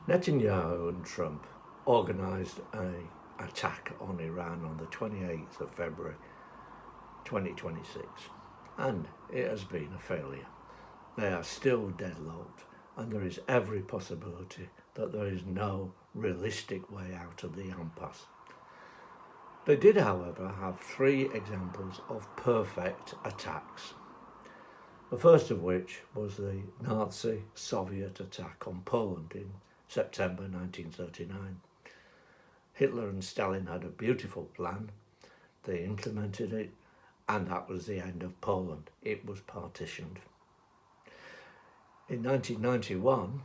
Netanyahu and Trump organised an attack on Iran on the 28th of February 2026, and it has been a failure. They are still deadlocked, and there is every possibility that there is no realistic way out of the impasse. They did, however, have three examples of perfect attacks. The first of which was the Nazi-Soviet attack on Poland in September 1939. Hitler and Stalin had a beautiful plan. They implemented it, and that was the end of Poland. It was partitioned. In 1991,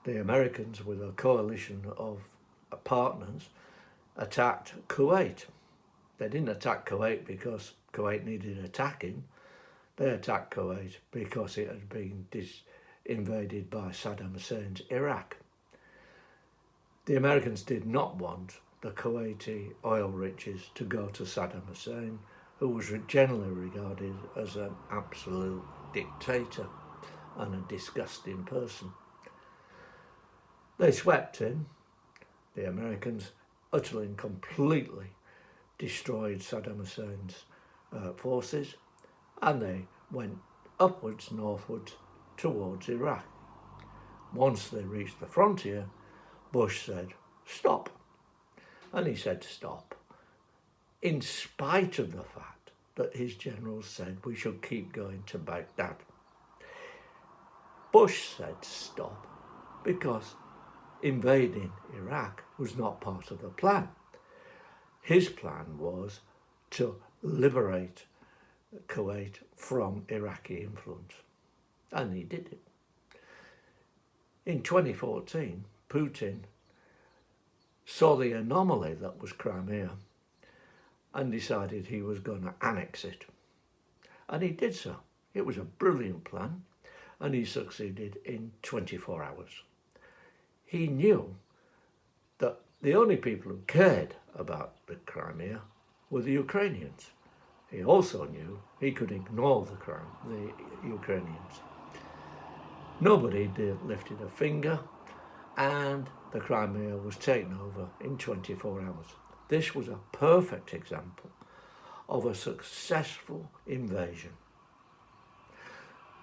the Americans, with a coalition of partners, attacked Kuwait. They didn't attack Kuwait because Kuwait needed attacking. They attacked Kuwait because it had been invaded by Saddam Hussein's Iraq. The Americans did not want the Kuwaiti oil riches to go to Saddam Hussein, who was generally regarded as an absolute dictator and a disgusting person. They swept in. The Americans utterly and completely destroyed Saddam Hussein's forces, and they went upwards, northwards, towards Iraq. Once they reached the frontier, Bush said, "Stop." And he said, "Stop," in spite of the fact that his generals said we should keep going to Baghdad. Bush said, "Stop," because invading Iraq was not part of the plan. His plan was to liberate Kuwait from Iraqi influence, and he did it. In 2014, Putin saw the anomaly that was Crimea and decided he was going to annex it. And he did so. It was a brilliant plan, and he succeeded in 24 hours. He knew that the only people who cared about the Crimea were the Ukrainians. He also knew he could ignore the Ukrainians. Nobody lifted a finger, and the Crimea was taken over in 24 hours. This was a perfect example of a successful invasion.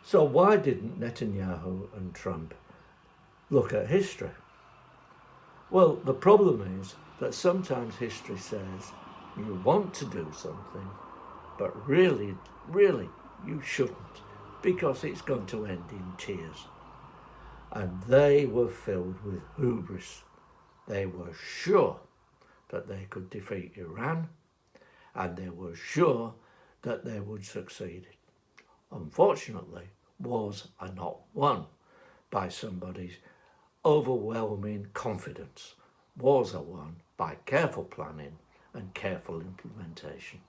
So why didn't Netanyahu and Trump look at history? Well, the problem is that sometimes history says you want to do something, but really, you shouldn't, because it's going to end in tears. And they were filled with hubris. They were sure that they could defeat Iran, and they were sure that they would succeed. Unfortunately, wars are not won by somebody's overwhelming confidence. Wars are won by careful planning and careful implementation.